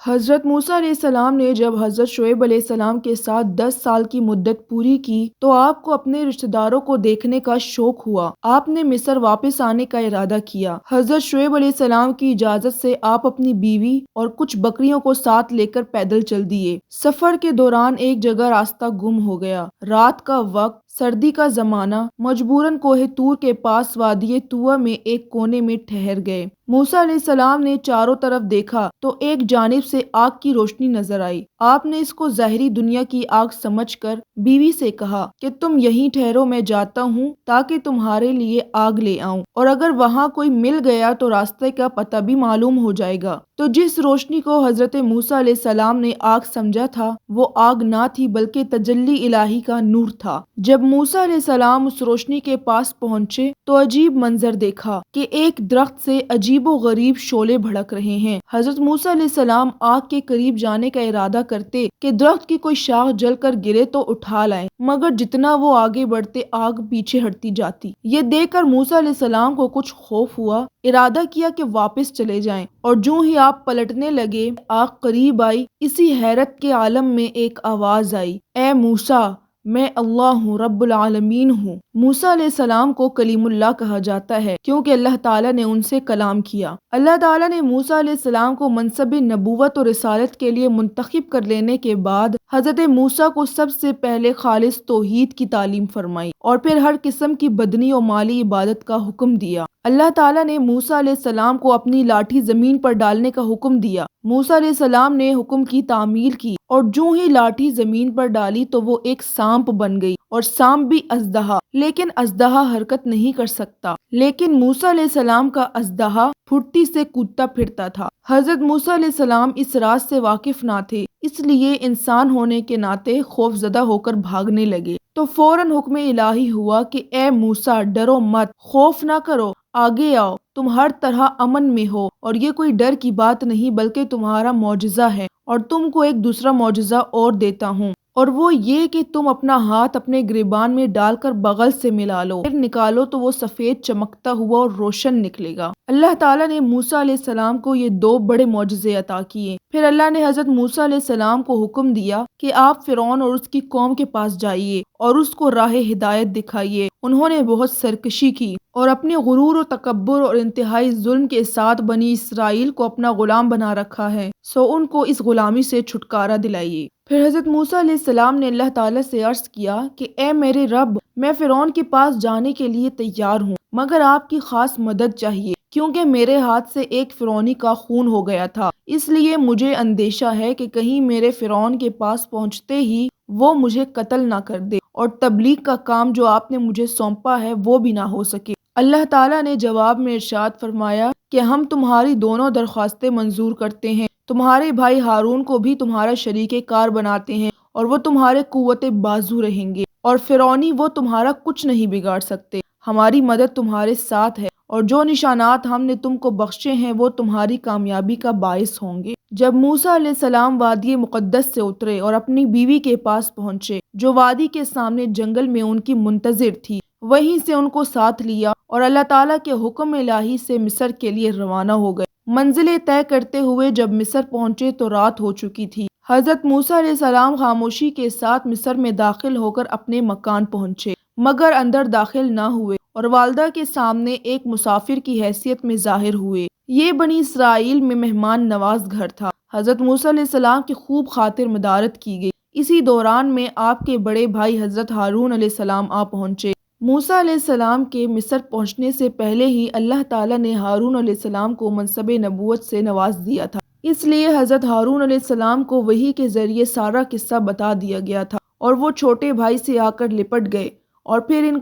حضرت موسیٰ علیہ السلام نے جب حضرت شعیب علیہ السلام کے ساتھ 10 سال کی مدت پوری کی تو آپ کو اپنے رشتہ داروں کو دیکھنے کا شوق ہوا۔ آپ نے مصر واپس آنے کا ارادہ کیا۔ حضرت شعیب علیہ السلام کی اجازت سے آپ اپنی بیوی اور کچھ بکریوں کو ساتھ لے کر پیدل چل دیے۔ سفر کے دوران ایک جگہ راستہ گم ہو گیا۔ رات کا وقت، سردی کا زمانہ، مجبوراً کوہ طور کے پاس وادی طویٰ میں ایک کونے میں ٹھہر گئے۔ موسیٰ علیہ السلام نے چاروں طرف دیکھا تو ایک جانب سے آگ کی روشنی نظر آئی۔ آپ نے اس کو ظاہری دنیا کی آگ سمجھ کر بیوی سے کہا کہ تم یہیں ٹھہرو، میں جاتا ہوں تاکہ تمہارے لیے آگ لے آؤں، اور اگر وہاں کوئی مل گیا تو راستے کا پتہ بھی معلوم ہو جائے گا۔ تو جس روشنی کو حضرت موسیٰ علیہ السلام نے آگ سمجھا تھا وہ آگ نہ تھی بلکہ تجلی الہی کا نور تھا۔ جب موسیٰ علیہ السلام اس روشنی کے پاس پہنچے تو عجیب منظر دیکھا کہ ایک درخت سے عجیب و غریب شعلے بھڑک رہے ہیں۔ حضرت موسیٰ علیہ السلام آگ کے قریب جانے کا ارادہ کرتے کہ درخت کی کوئی شاخ جل کر گرے تو اٹھا لائیں، مگر جتنا وہ آگے بڑھتے آگ پیچھے ہٹتی جاتی۔ یہ دیکھ کر موسیٰ علیہ السلام کو کچھ خوف ہوا۔ ارادہ کیا کہ واپس چلے جائیں، اور جو ہی آپ پلٹنے لگے آگ قریب آئی۔ اسی حیرت کے عالم میں ایک آواز آئی، اے موسیٰ، میں اللہ رب العالمین ہوں۔ موسیٰ علیہ السلام کو کلیم اللہ کہا جاتا ہے کیونکہ اللہ تعالیٰ نے ان سے کلام کیا۔ اللہ تعالیٰ نے موسیٰ علیہ السلام کو منصب نبوت اور رسالت کے لیے منتخب کر لینے کے بعد حضرت موسیٰ کو سب سے پہلے خالص توحید کی تعلیم فرمائی اور پھر ہر قسم کی بدنی و مالی عبادت کا حکم دیا۔ اللہ تعالیٰ نے موسیٰ علیہ السلام کو اپنی لاٹھی زمین پر ڈالنے کا حکم دیا۔ موسیٰ علیہ السلام نے حکم کی تعمیل کی اور جو ہی لاٹھی زمین پر ڈالی تو وہ ایک سانپ بن گئی، اور سانپ بھی اژدہا، لیکن اژدہا حرکت نہیں کر سکتا، لیکن موسیٰ علیہ السلام کا اژدہا پھرتی سے کودتا پھرتا تھا۔ حضرت موسیٰ علیہ السلام اس راز سے واقف نہ تھے، اس لیے انسان ہونے کے ناطے خوف زدہ ہو کر بھاگنے لگے۔ تو فوراً حکم الہی ہوا کہ اے موسیٰ، ڈرو مت، خوف نہ کرو، آگے آؤ، تم ہر طرح امن میں ہو، اور یہ کوئی ڈر کی بات نہیں بلکہ تمہارا معجزہ ہے، اور تم کو ایک دوسرا معجزہ اور دیتا ہوں، اور وہ یہ کہ تم اپنا ہاتھ اپنے گریبان میں ڈال کر بغل سے ملا لو، پھر نکالو تو وہ سفید چمکتا ہوا اور روشن نکلے گا۔ اللہ تعالیٰ نے موسیٰ علیہ السلام کو یہ 2 بڑے معجزے عطا کیے۔ پھر اللہ نے حضرت موسیٰ علیہ السلام کو حکم دیا کہ آپ فرعون اور اس کی قوم کے پاس جائیے اور اس کو راہ ہدایت دکھائیے۔ انہوں نے بہت سرکشی کی اور اپنے غرور و تکبر اور انتہائی ظلم کے ساتھ بنی اسرائیل کو اپنا غلام بنا رکھا ہے، سو ان کو اس غلامی سے چھٹکارا دلائیے۔ پھر حضرت موسیٰ علیہ السلام نے اللہ تعالیٰ سے عرض کیا کہ اے میرے رب، میں فرعون کے پاس جانے کے لیے تیار ہوں، مگر آپ کی خاص مدد چاہیے، کیونکہ میرے ہاتھ سے ایک فرعونی کا خون ہو گیا تھا، اس لیے مجھے اندیشہ ہے کہ کہیں میرے فرعون کے پاس پہنچتے ہی وہ مجھے قتل نہ کر دے اور تبلیغ کا کام جو آپ نے مجھے سونپا ہے وہ بھی نہ ہو سکے۔ اللہ تعالیٰ نے جواب میں ارشاد فرمایا کہ ہم تمہاری دونوں درخواستیں منظور کرتے ہیں، تمہارے بھائی ہارون کو بھی تمہارا شریک کار بناتے ہیں، اور وہ تمہارے قوت بازو رہیں گے، اور فرعونی وہ تمہارا کچھ نہیں بگاڑ سکتے۔ ہماری مدد تمہارے ساتھ ہے، اور جو نشانات ہم نے تم کو بخشے ہیں وہ تمہاری کامیابی کا باعث ہوں گے۔ جب موسیٰ علیہ السلام وادی مقدس سے اترے اور اپنی بیوی کے پاس پہنچے جو وادی کے سامنے جنگل میں ان کی منتظر تھی، وہیں سے ان کو ساتھ لیا اور اللہ تعالیٰ کے حکم الہی سے مصر کے لیے روانہ ہو گئے۔ منزلیں طے کرتے ہوئے جب مصر پہنچے تو رات ہو چکی تھی۔ حضرت موسیٰ علیہ السلام خاموشی کے ساتھ مصر میں داخل ہو کر اپنے مکان پہنچے، مگر اندر داخل نہ ہوئے اور والدہ کے سامنے ایک مسافر کی حیثیت میں ظاہر ہوئے۔ یہ بنی اسرائیل میں مہمان نواز گھر تھا۔ حضرت موسیٰ علیہ السلام کی خوب خاطر مدارت کی گئی۔ اسی دوران میں آپ کے بڑے بھائی حضرت ہارون علیہ السلام آ پہنچے۔ موسیٰ علیہ السلام کے مصر پہنچنے سے پہلے ہی اللہ تعالیٰ نے ہارون علیہ السلام کو منصب نبوت سے نواز دیا تھا، اس لیے حضرت ہارون علیہ السلام کو وحی کے ذریعے سارا قصہ بتا دیا گیا تھا، اور وہ چھوٹے بھائی سے آ کر لپٹ گئے اور پھر ان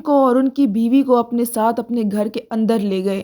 کو اور ان کی بیوی کو اپنے ساتھ اپنے گھر کے اندر لے گئے۔